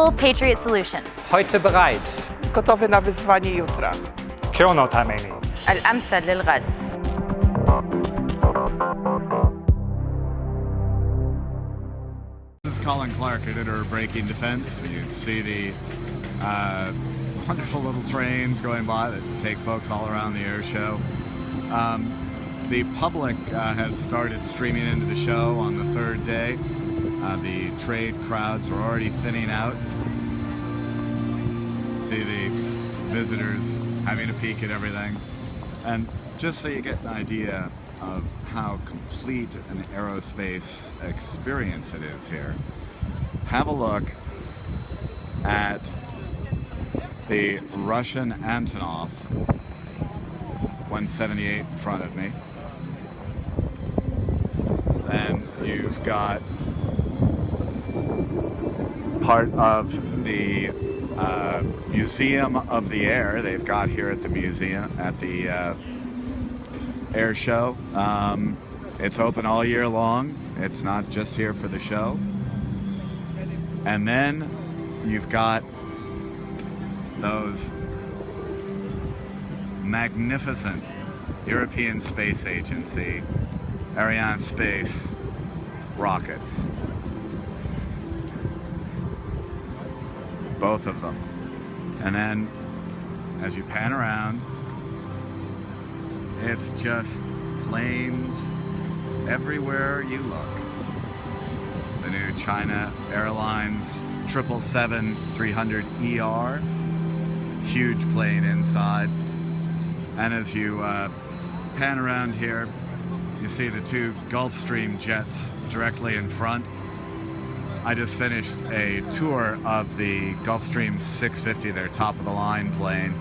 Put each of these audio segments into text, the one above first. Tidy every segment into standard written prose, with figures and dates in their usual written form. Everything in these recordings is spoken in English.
Global Patriot Solutions. Heute bereit. Gotowy na wyzwanie jutra. 今日のために الأمثل للغد. This is Colin Clark, editor of Breaking Defense. You see the wonderful little trains going by that take folks all around the air show. The public has started streaming into the show on the third day. The trade crowds are already thinning out. See the visitors having a peek at everything. And just so you get an idea of how complete an aerospace experience it is here, have a look at the Russian Antonov 178 in front of me. Then you've got part of the Museum of the Air they've got here at the museum, at the air show. It's open all year long. It's not just here for the show. And then you've got those magnificent European Space Agency Arianespace rockets. Both of them. And then as you pan around, it's just planes everywhere you look. The new China Airlines 777-300ER, huge plane inside. And as you pan around here, you see the two Gulfstream jets directly in front. I just finished a tour of the Gulfstream 650, their top-of-the-line plane,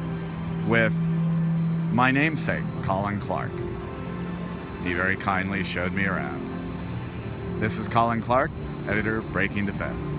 with my namesake, Colin Clark. He very kindly showed me around. This is Colin Clark, editor of Breaking Defense.